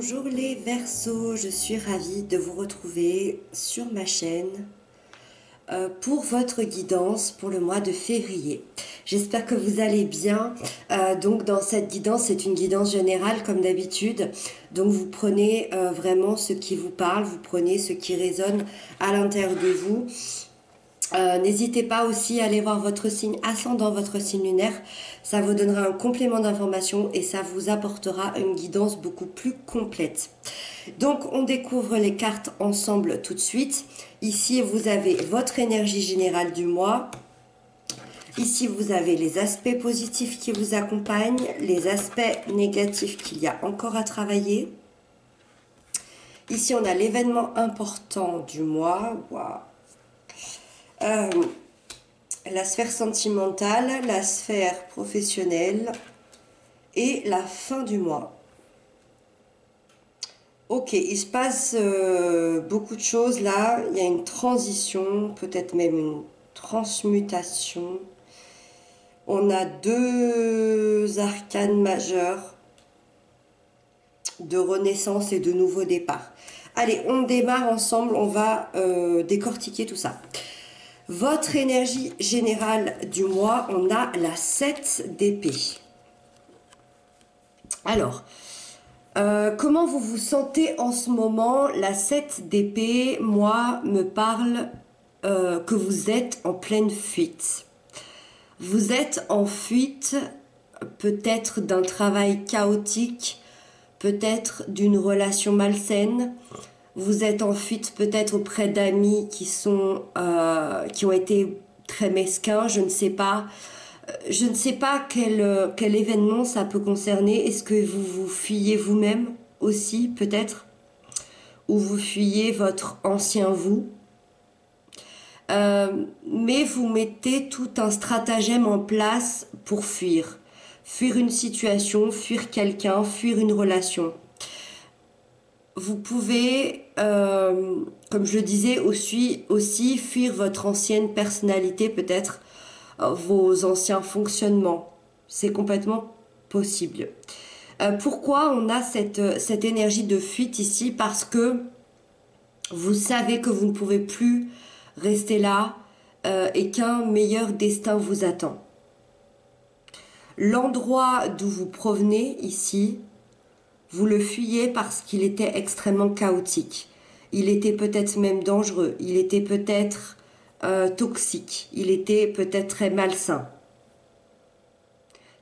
Bonjour les Verseaux, je suis ravie de vous retrouver sur ma chaîne pour votre guidance pour le mois de février. J'espère que vous allez bien. Donc dans cette guidance, c'est une guidance générale comme d'habitude. Donc vous prenez vraiment ce qui vous parle, vous prenez ce qui résonne à l'intérieur de vous. N'hésitez pas aussi à aller voir votre signe ascendant, votre signe lunaire. Ça vous donnera un complément d'information et ça vous apportera une guidance beaucoup plus complète. Donc, on découvre les cartes ensemble tout de suite. Ici, vous avez votre énergie générale du mois. Ici, vous avez les aspects positifs qui vous accompagnent, les aspects négatifs qu'il y a encore à travailler. Ici, on a l'événement important du mois. Waouh. La sphère sentimentale, la sphère professionnelle et la fin du mois. Ok, il se passe beaucoup de choses là. Il y a une transition, peut-être même une transmutation. On a deux arcanes majeurs de renaissance et de nouveau départ. Allez, on démarre ensemble, on va décortiquer tout ça. Votre énergie générale du mois, on a la 7 d'épée. Alors, comment vous vous sentez en ce moment? La 7 d'épée, moi, me parle que vous êtes en pleine fuite. Vous êtes en fuite peut-être d'un travail chaotique, peut-être d'une relation malsaine. Vous êtes en fuite peut-être auprès d'amis qui ont été très mesquins, je ne sais pas. Je ne sais pas quel événement ça peut concerner. Est-ce que vous vous fuyez vous-même aussi, peut-être? Ou vous fuyez votre ancien vous? Mais vous mettez tout un stratagème en place pour fuir. Fuir une situation, fuir quelqu'un, fuir une relation. Vous pouvez, comme je le disais, aussi fuir votre ancienne personnalité, peut-être vos anciens fonctionnements. C'est complètement possible. Pourquoi on a cette énergie de fuite ici? Parce que vous savez que vous ne pouvez plus rester là et qu'un meilleur destin vous attend. L'endroit d'où vous provenez ici, vous le fuyez parce qu'il était extrêmement chaotique. Il était peut-être même dangereux. Il était peut-être toxique. Il était peut-être très malsain.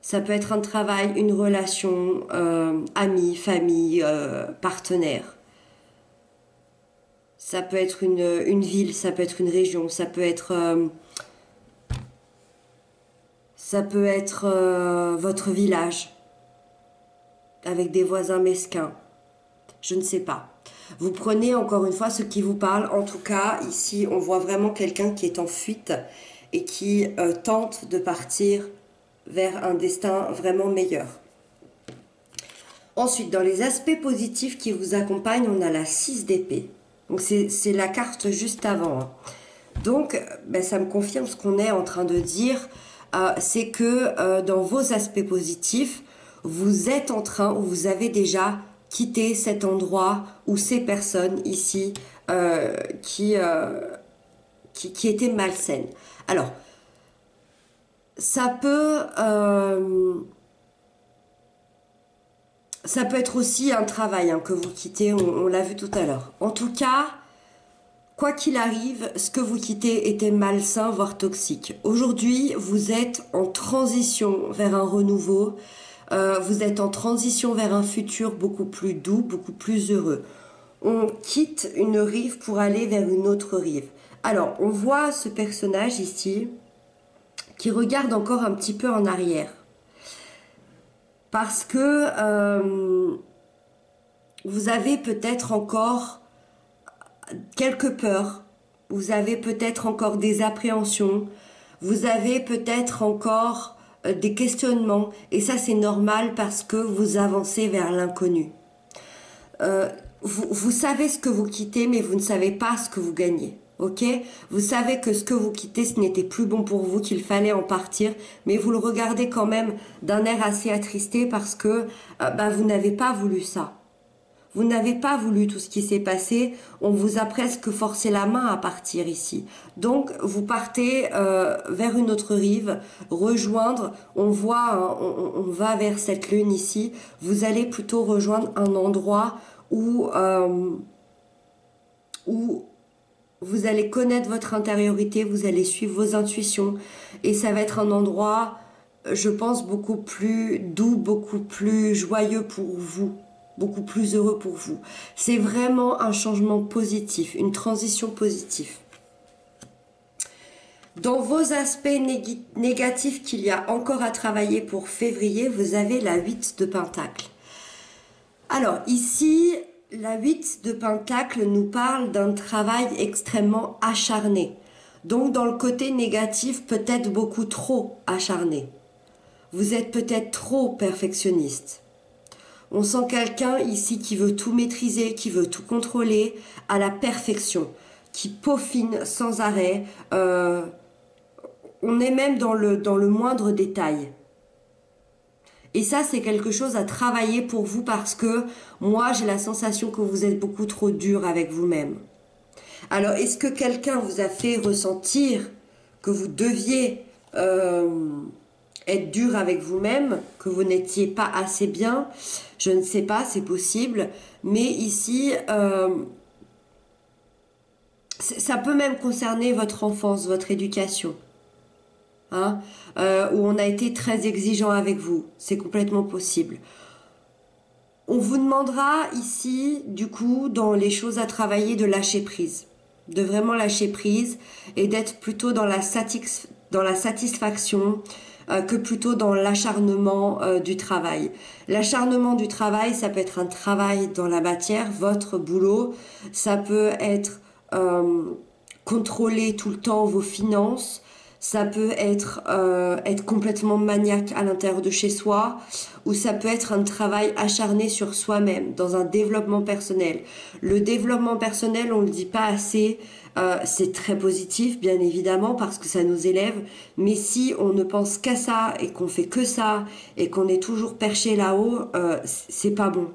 Ça peut être un travail, une relation, amis, famille, partenaire. Ça peut être une ville, ça peut être une région, ça peut être votre village avec des voisins mesquins. Je ne sais pas. Vous prenez encore une fois ce qui vous parle. En tout cas, ici, on voit vraiment quelqu'un qui est en fuite et qui tente de partir vers un destin vraiment meilleur. Ensuite, dans les aspects positifs qui vous accompagnent, on a la 6 d'épée. Donc, c'est la carte juste avant. Donc, ça me confirme ce qu'on est en train de dire. C'est que dans vos aspects positifs, vous êtes en train, ou vous avez déjà quitté cet endroit ou ces personnes ici qui étaient malsaines. Alors, ça peut être aussi un travail que vous quittez, on l'a vu tout à l'heure. En tout cas, quoi qu'il arrive, ce que vous quittez était malsain, voire toxique. Aujourd'hui, vous êtes en transition vers un renouveau. Vous êtes en transition vers un futur beaucoup plus doux, beaucoup plus heureux. On quitte une rive pour aller vers une autre rive. Alors, on voit ce personnage ici qui regarde encore un petit peu en arrière. Parce que vous avez peut-être encore quelques peurs, vous avez peut-être encore des appréhensions, vous avez peut-être encore des questionnements, et ça c'est normal parce que vous avancez vers l'inconnu. Vous savez ce que vous quittez, mais vous ne savez pas ce que vous gagnez. Ok? Vous savez que ce que vous quittez, ce n'était plus bon pour vous, qu'il fallait en partir, mais vous le regardez quand même d'un air assez attristé parce que vous n'avez pas voulu ça. Vous n'avez pas voulu tout ce qui s'est passé. On vous a presque forcé la main à partir ici. Donc, vous partez vers une autre rive, rejoindre. On voit, on va vers cette lune ici. Vous allez plutôt rejoindre un endroit où vous allez connaître votre intériorité, vous allez suivre vos intuitions. Et ça va être un endroit, je pense, beaucoup plus doux, beaucoup plus joyeux pour vous. Beaucoup plus heureux pour vous. C'est vraiment un changement positif, une transition positive. Dans vos aspects négatifs qu'il y a encore à travailler pour février, vous avez la 8 de Pentacle. Alors ici, la 8 de Pentacle nous parle d'un travail extrêmement acharné. Donc dans le côté négatif, peut-être beaucoup trop acharné. Vous êtes peut-être trop perfectionniste. On sent quelqu'un ici qui veut tout maîtriser, qui veut tout contrôler à la perfection, qui peaufine sans arrêt. On est même dans le moindre détail. Et ça, c'est quelque chose à travailler pour vous parce que moi, j'ai la sensation que vous êtes beaucoup trop dur avec vous-même. Alors, est-ce que quelqu'un vous a fait ressentir que vous deviez être dur avec vous-même, que vous n'étiez pas assez bien? Je ne sais pas, c'est possible. Mais ici, ça peut même concerner votre enfance, votre éducation. Hein, où on a été très exigeant avec vous. C'est complètement possible. On vous demandera ici, du coup, dans les choses à travailler, de lâcher prise. De vraiment lâcher prise et d'être plutôt dans la satisfaction que plutôt dans l'acharnement du travail. L'acharnement du travail, ça peut être un travail dans la matière, votre boulot. Ça peut être contrôler tout le temps vos finances. Ça peut être complètement maniaque à l'intérieur de chez soi, ou ça peut être un travail acharné sur soi-même, dans un développement personnel. Le développement personnel, on ne le dit pas assez, c'est très positif, bien évidemment, parce que ça nous élève, mais si on ne pense qu'à ça, et qu'on fait que ça, et qu'on est toujours perché là-haut, c'est pas bon.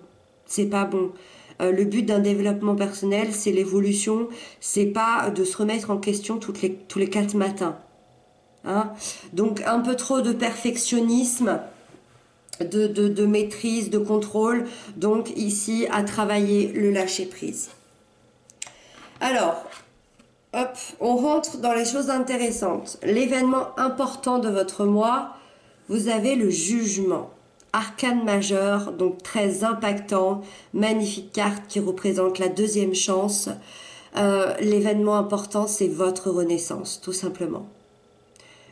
C'est pas bon. Le but d'un développement personnel, c'est l'évolution, c'est pas de se remettre en question tous les 4 matins. Hein, donc un peu trop de perfectionnisme, de maîtrise, de contrôle. Donc ici, à travailler le lâcher prise. Alors, hop, on rentre dans les choses intéressantes. L'événement important de votre mois, vous avez le jugement. Arcane majeur, donc très impactant. Magnifique carte qui représente la 2e chance. L'événement important, c'est votre renaissance, tout simplement.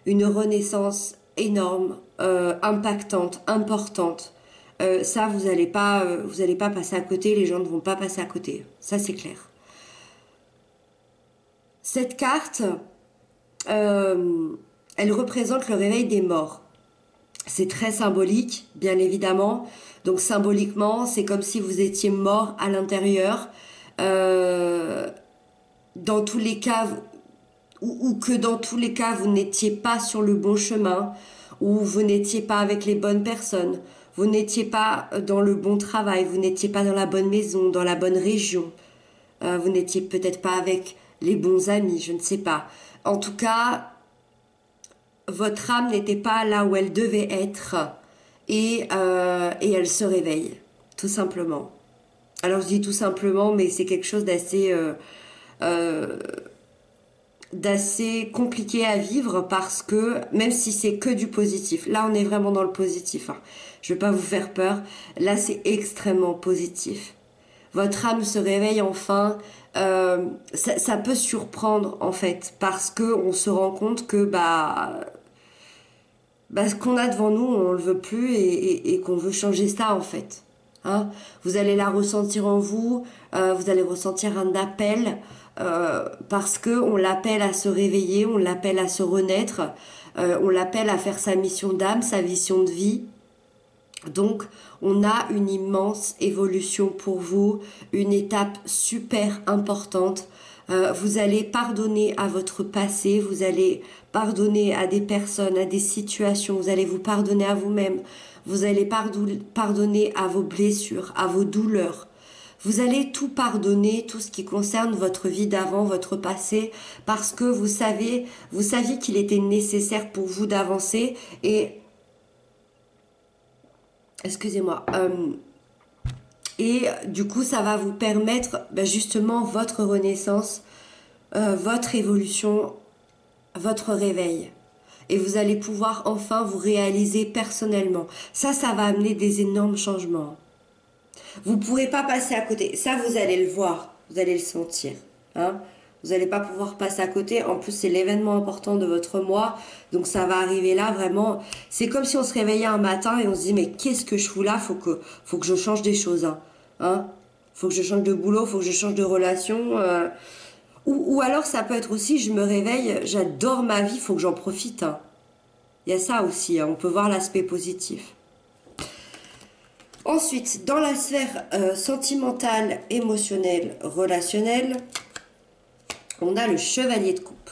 Une renaissance énorme, impactante, importante. Ça, vous allez pas passer à côté, les gens ne vont pas passer à côté. Ça, c'est clair. Cette carte, elle représente le réveil des morts. C'est très symbolique, bien évidemment. Donc, symboliquement, c'est comme si vous étiez mort à l'intérieur. Dans tous les cas, ou que dans tous les cas, vous n'étiez pas sur le bon chemin, ou vous n'étiez pas avec les bonnes personnes, vous n'étiez pas dans le bon travail, vous n'étiez pas dans la bonne maison, dans la bonne région, vous n'étiez peut-être pas avec les bons amis, je ne sais pas. En tout cas, votre âme n'était pas là où elle devait être, et elle se réveille, tout simplement. Alors je dis tout simplement, mais c'est quelque chose d'assez compliqué à vivre parce que même si c'est que du positif, là on est vraiment dans le positif, hein. Je ne vais pas vous faire peur, là c'est extrêmement positif. Votre âme se réveille enfin, ça peut surprendre en fait parce que on se rend compte que ce qu'on a devant nous on le veut plus et qu'on veut changer ça en fait. Hein, vous allez la ressentir en vous, vous allez ressentir un appel parce que on l'appelle à se réveiller, on l'appelle à se renaître, on l'appelle à faire sa mission d'âme, sa mission de vie. Donc on a une immense évolution pour vous, une étape super importante. Vous allez pardonner à votre passé, vous allez pardonner à des personnes, à des situations, vous allez vous pardonner à vous-même, vous allez pardonner à vos blessures, à vos douleurs. Vous allez tout pardonner, tout ce qui concerne votre vie d'avant, votre passé, parce que vous saviez qu'il était nécessaire pour vous d'avancer et, excusez-moi, et du coup, ça va vous permettre justement votre renaissance, votre évolution, votre réveil. Et vous allez pouvoir enfin vous réaliser personnellement. Ça va amener des énormes changements. Vous ne pourrez pas passer à côté. Ça, vous allez le voir, vous allez le sentir. Hein. Vous n'allez pas pouvoir passer à côté. En plus, c'est l'événement important de votre mois. Donc, ça va arriver là, vraiment. C'est comme si on se réveillait un matin et on se dit, mais qu'est-ce que je fous là? Faut que je change des choses. Hein. Faut que je change de boulot, faut que je change de relation. Ou alors, ça peut être aussi, je me réveille, j'adore ma vie, faut que j'en profite. Hein. Il y a ça aussi. Hein. On peut voir l'aspect positif. Ensuite, dans la sphère sentimentale, émotionnelle, relationnelle, on a le chevalier de coupe.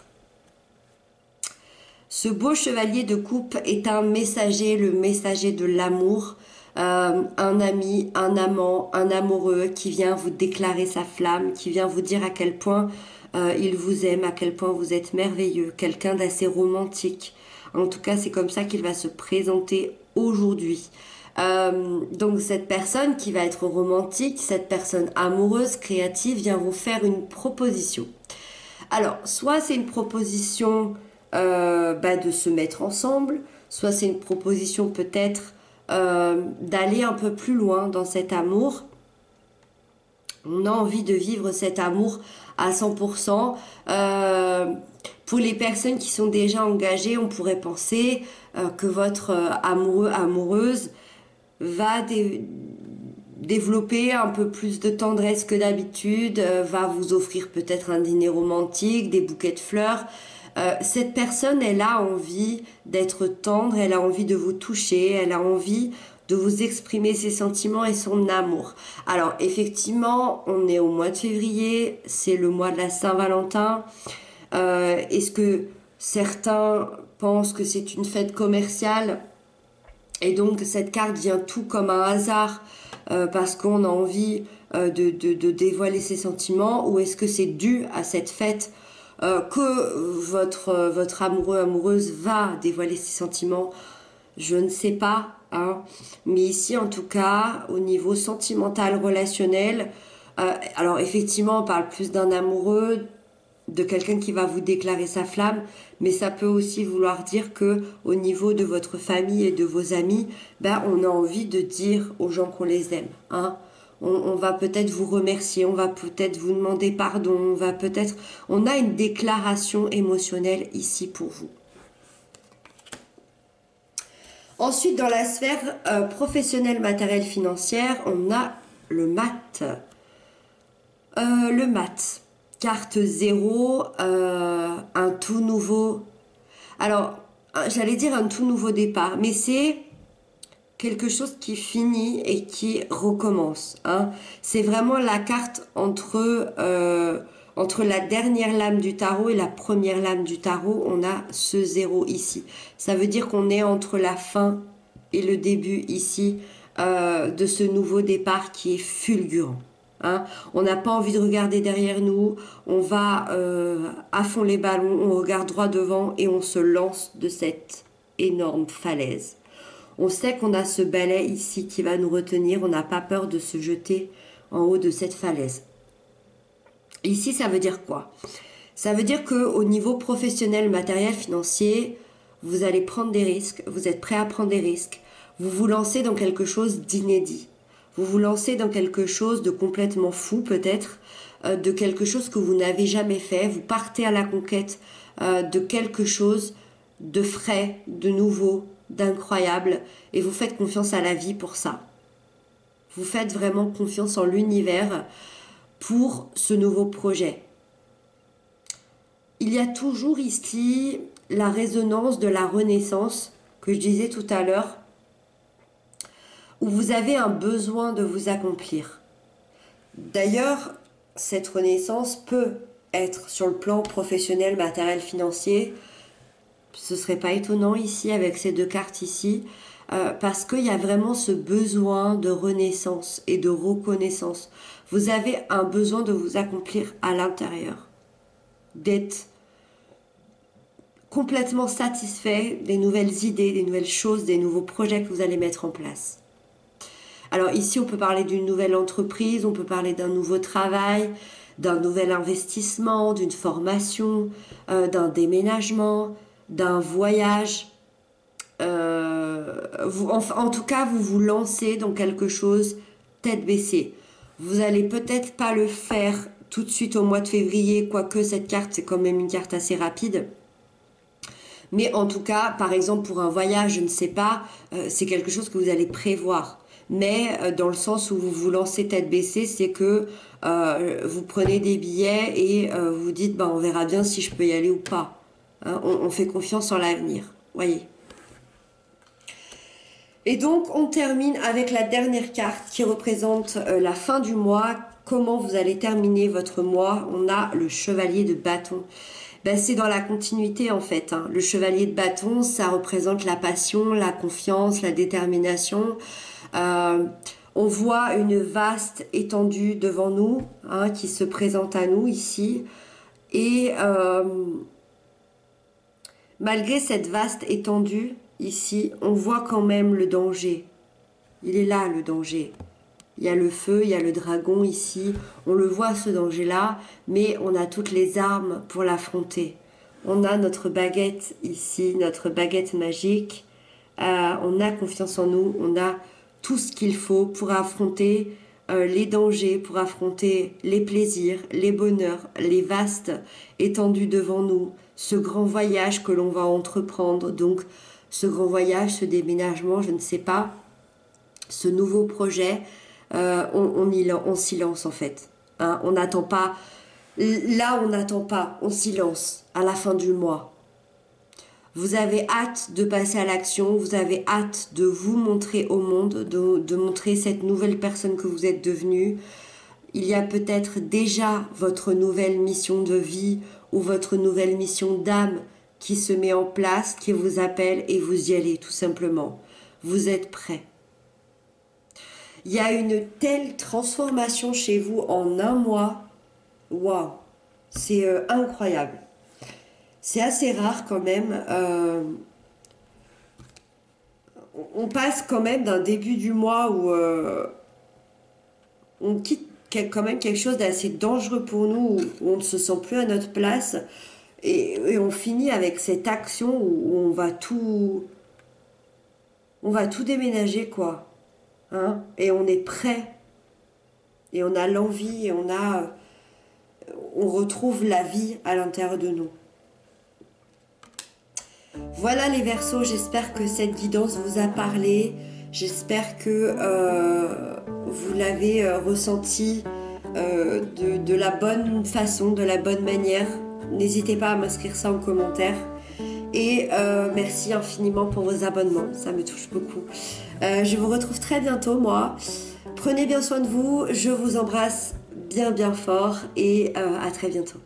Ce beau chevalier de coupe est un messager, le messager de l'amour, un ami, un amant, un amoureux qui vient vous déclarer sa flamme, qui vient vous dire à quel point il vous aime, à quel point vous êtes merveilleux, quelqu'un d'assez romantique. En tout cas, c'est comme ça qu'il va se présenter aujourd'hui. Donc cette personne qui va être romantique, cette personne amoureuse, créative, vient vous faire une proposition. Alors, soit c'est une proposition de se mettre ensemble, soit c'est une proposition peut-être d'aller un peu plus loin dans cet amour. On a envie de vivre cet amour à 100%. Pour les personnes qui sont déjà engagées, on pourrait penser que votre amoureux, amoureuse va développer un peu plus de tendresse que d'habitude, va vous offrir peut-être un dîner romantique, des bouquets de fleurs. Cette personne, elle a envie d'être tendre, elle a envie de vous toucher, elle a envie de vous exprimer ses sentiments et son amour. Alors effectivement, on est au mois de février, c'est le mois de la Saint-Valentin. Est-ce que certains pensent que c'est une fête commerciale ? Et donc cette carte vient tout comme un hasard parce qu'on a envie de dévoiler ses sentiments, ou est-ce que c'est dû à cette fête que votre amoureux, amoureuse va dévoiler ses sentiments? Je ne sais pas. Hein. Mais ici, en tout cas, au niveau sentimental, relationnel, alors effectivement, on parle plus d'un amoureux, de quelqu'un qui va vous déclarer sa flamme, mais ça peut aussi vouloir dire que au niveau de votre famille et de vos amis, on a envie de dire aux gens qu'on les aime. Hein. On va peut-être vous remercier, on va peut-être vous demander pardon, on a une déclaration émotionnelle ici pour vous. Ensuite, dans la sphère professionnelle, matérielle, financière, on a le mat. Le mat. Carte 0, un tout nouveau... Alors, j'allais dire un tout nouveau départ, mais c'est quelque chose qui finit et qui recommence. Hein. C'est vraiment la carte entre la dernière lame du tarot et la première lame du tarot. On a ce 0 ici. Ça veut dire qu'on est entre la fin et le début ici de ce nouveau départ qui est fulgurant. Hein. On n'a pas envie de regarder derrière nous, on va à fond les ballons, on regarde droit devant et on se lance de cette énorme falaise. On sait qu'on a ce balai ici qui va nous retenir, on n'a pas peur de se jeter en haut de cette falaise. Ici, ça veut dire quoi? Ça veut dire qu'au niveau professionnel, matériel, financier, vous allez prendre des risques, vous êtes prêt à prendre des risques, vous vous lancez dans quelque chose d'inédit. Vous vous lancez dans quelque chose de complètement fou peut-être, de quelque chose que vous n'avez jamais fait. Vous partez à la conquête de quelque chose de frais, de nouveau, d'incroyable. Et vous faites confiance à la vie pour ça. Vous faites vraiment confiance en l'univers pour ce nouveau projet. Il y a toujours ici la résonance de la renaissance que je disais tout à l'heure, où vous avez un besoin de vous accomplir. D'ailleurs, cette renaissance peut être sur le plan professionnel, matériel, financier. Ce ne serait pas étonnant ici avec ces deux cartes ici. parce qu'il y a vraiment ce besoin de renaissance et de reconnaissance. Vous avez un besoin de vous accomplir à l'intérieur, d'être complètement satisfait des nouvelles idées, des nouvelles choses, des nouveaux projets que vous allez mettre en place. Alors ici, on peut parler d'une nouvelle entreprise, on peut parler d'un nouveau travail, d'un nouvel investissement, d'une formation, d'un déménagement, d'un voyage. En tout cas, vous vous lancez dans quelque chose tête baissée. Vous allez peut-être pas le faire tout de suite au mois de février, quoique cette carte, c'est quand même une carte assez rapide. Mais en tout cas, par exemple, pour un voyage, je ne sais pas, c'est quelque chose que vous allez prévoir. Mais dans le sens où vous vous lancez tête baissée, c'est que vous prenez des billets et vous dites, on verra bien si je peux y aller ou pas. Hein, on fait confiance en l'avenir, voyez. Et donc, on termine avec la dernière carte qui représente la fin du mois. Comment vous allez terminer votre mois? On a le chevalier de bâton. C'est dans la continuité en fait. Hein. Le chevalier de bâton, ça représente la passion, la confiance, la détermination. On voit une vaste étendue devant nous, hein, qui se présente à nous ici. Et malgré cette vaste étendue, ici, on voit quand même le danger. Il est là, le danger. Il y a le feu, il y a le dragon ici. On le voit, ce danger-là, mais on a toutes les armes pour l'affronter. On a notre baguette ici, notre baguette magique. On a confiance en nous. On a tout ce qu'il faut pour affronter les dangers, pour affronter les plaisirs, les bonheurs, les vastes étendus devant nous. Ce grand voyage que l'on va entreprendre. Donc, ce grand voyage, ce déménagement, je ne sais pas, ce nouveau projet, on s'y lance en fait. Hein, on n'attend pas, là on n'attend pas, on s'y lance à la fin du mois. Vous avez hâte de passer à l'action, vous avez hâte de vous montrer au monde, de montrer cette nouvelle personne que vous êtes devenue. Il y a peut-être déjà votre nouvelle mission de vie ou votre nouvelle mission d'âme qui se met en place, qui vous appelle et vous y allez tout simplement. Vous êtes prêt. Il y a une telle transformation chez vous en un mois. Waouh, c'est incroyable. C'est assez rare quand même. On passe quand même d'un début du mois où on quitte quand même quelque chose d'assez dangereux pour nous, où on ne se sent plus à notre place. Et on finit avec cette action où on va tout déménager, quoi. Hein? Et on est prêt. Et on a l'envie, et on retrouve la vie à l'intérieur de nous. Voilà les Verseaux, j'espère que cette guidance vous a parlé. J'espère que vous l'avez ressenti de la bonne façon, de la bonne manière. N'hésitez pas à m'inscrire ça en commentaire. Et merci infiniment pour vos abonnements, ça me touche beaucoup. Je vous retrouve très bientôt, moi. Prenez bien soin de vous, je vous embrasse bien fort et à très bientôt.